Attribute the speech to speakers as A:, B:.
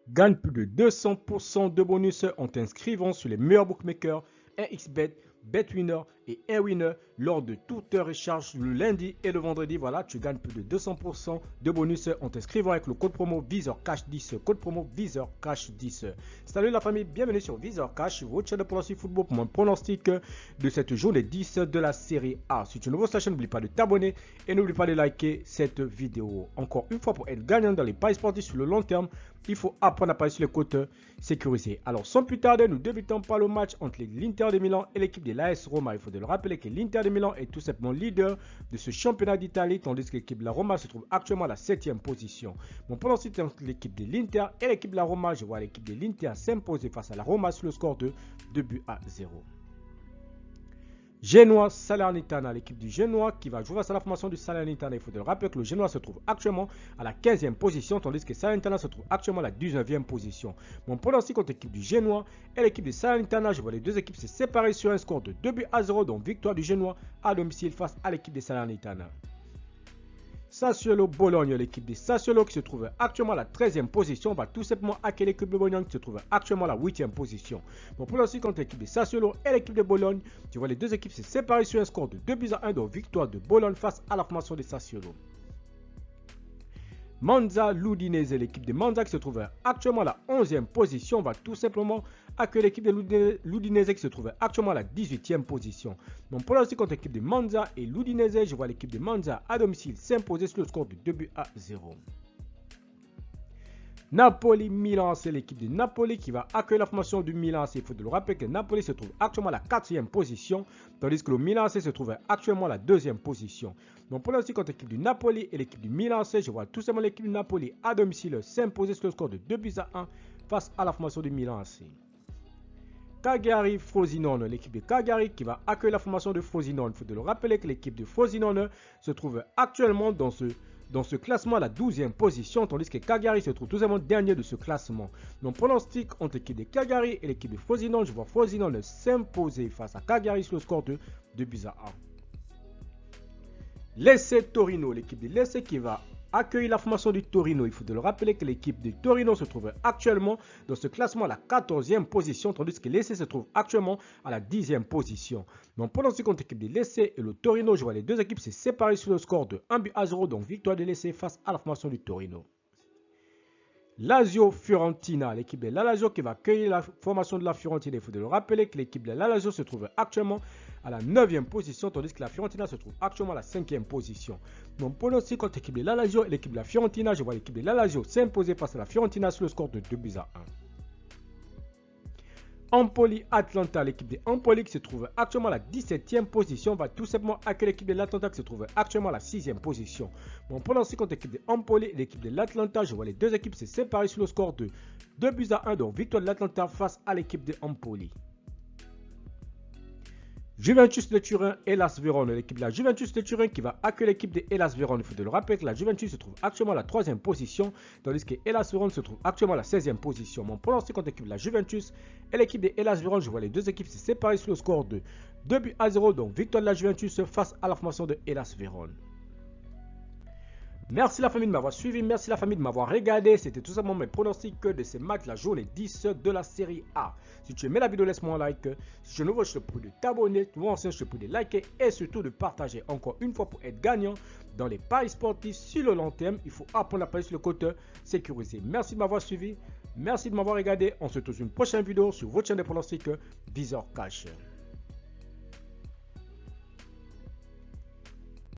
A: Gagne plus de 200% de bonus en t'inscrivant sur les meilleurs bookmakers, 1xBet, BetWinner et 1Winner lors de toute recharge le lundi et le vendredi. Voilà, tu gagnes plus de 200% de bonus en t'inscrivant avec le code promo VISORCASH10. Code promo VISORCASH10. Salut la famille, bienvenue sur VISORCASH, votre chaîne de pronostic football pour mon pronostic de cette journée 10 de la série A. Si tu es nouveau sur la chaîne, n'oublie pas de t'abonner et n'oublie pas de liker cette vidéo. Encore une fois, pour être gagnant dans les paris sportifs sur le long terme, il faut apprendre à parier sur les cotes sécurisées. Alors sans plus tarder, nous débutons par le match entre l'Inter de Milan et l'équipe de l'AS Roma. Il faut de le rappeler que l'Inter de Milan est tout simplement leader de ce championnat d'Italie, tandis que l'équipe de la Roma se trouve actuellement à la 7e position. Mon pronostic entre l'équipe de l'Inter et l'équipe de la Roma, je vois l'équipe de l'Inter s'imposer face à la Roma sur le score de 2-0. Genoa Salernitana, l'équipe du Genoa qui va jouer face à la formation du Salernitana. Il faut le rappeler que le Genoa se trouve actuellement à la 15e position, tandis que Salernitana se trouve actuellement à la 19e position. Mon pronostic contre l'équipe du Genoa et l'équipe du Salernitana, je vois les deux équipes se séparer sur un score de 2-0, donc victoire du Genoa à domicile face à l'équipe de Salernitana. Sassuolo Bologne, l'équipe de Sassuolo qui se trouve actuellement à la 13e position, va tout simplement accueillir l'équipe de Bologne qui se trouve actuellement à la 8e position. Bon, pour l'instant, contre l'équipe de Sassuolo et l'équipe de Bologne, tu vois les deux équipes se séparer sur un score de 2-1, donc victoire de Bologne face à la formation de Sassuolo. Monza l'Udinese, l'équipe de Monza qui se trouve actuellement à la 11e position, va tout simplement accueillir l'équipe de l'Udinese qui se trouve actuellement à la 18e position. Mon pronostic contre l'équipe de Monza et l'Udinese, je vois l'équipe de Monza à domicile s'imposer sur le score de 2-0. Napoli-Milan, c'est l'équipe de Napoli qui va accueillir la formation du Milan. Il faut le rappeler que Napoli se trouve actuellement à la 4e position, tandis que le Milan se trouve actuellement à la 2e position. Donc pour l'instant, contre l'équipe du Napoli et l'équipe du Milan, je vois tout simplement l'équipe du Napoli à domicile s'imposer sur le score de 2-1 face à la formation du Milan AC. Cagliari-Frosinone, l'équipe de Cagliari qui va accueillir la formation de Frosinone. Il faut le rappeler que l'équipe de Frosinone se trouve actuellement dans ce classement à la 12e position, tandis que Cagliari se trouve tout simplement dernier de ce classement. Donc pronostic entre l'équipe de Cagliari et l'équipe de Frosinone, je vois Frosinone s'imposer face à Cagliari sur le score de 2-1. Lecce Torino, l'équipe de Lecce qui va accueillir la formation du Torino. Il faut le rappeler que l'équipe de Torino se trouve actuellement dans ce classement à la 14e position, tandis que Lecce se trouve actuellement à la 10e position. Donc pendant ce contre l'équipe de Lecce et le Torino, je vois les deux équipes se séparer sur le score de 1-0, donc victoire de Lecce face à la formation du Torino. Lazio Fiorentina, l'équipe de la Lazio qui va accueillir la formation de la Fiorentina. Il faut le rappeler que l'équipe de la Lazio se trouve actuellement à la 9e position, tandis que la Fiorentina se trouve actuellement à la 5e position. Donc pour aussi contre l'équipe de la Lazio et l'équipe de la Fiorentina, je vois l'équipe de la Lazio s'imposer face à la Fiorentina sur le score de 2-1. Empoli-Atlanta, l'équipe de Empoli qui se trouve actuellement à la 17e position va tout simplement accueillir l'équipe de l'Atlanta qui se trouve actuellement à la 6e position. Bon, pour l'instant contre l'équipe de Empoli et l'équipe de l'Atlanta, je vois les deux équipes se séparer sur le score de 2-1, donc victoire de l'Atlanta face à l'équipe de Empoli. Juventus de Turin, Hellas Vérone, l'équipe de la Juventus de Turin qui va accueillir l'équipe de Hellas Vérone. Il faut le rappeler que la Juventus se trouve actuellement à la 3e position, tandis que Hellas Vérone se trouve actuellement à la 16e position. Mon pronostic contre l'équipe de la Juventus et l'équipe de Hellas Vérone, je vois les deux équipes se séparer sur le score de 2-0, donc victoire de la Juventus face à la formation de Hellas Vérone. Merci la famille de m'avoir suivi, merci la famille de m'avoir regardé. C'était tout simplement mes pronostics de ces matchs, la journée 10 de la série A. Si tu aimais la vidéo, laisse-moi un like. Si tu es nouveau, je te prie de t'abonner. Toi ancien, je te prie de liker et surtout de partager. Encore une fois, pour être gagnant dans les paris sportifs sur le long terme, il faut apprendre à parier sur le côté sécurisé. Merci de m'avoir suivi, merci de m'avoir regardé. On se retrouve sur une prochaine vidéo sur votre chaîne de pronostics VISORCASH.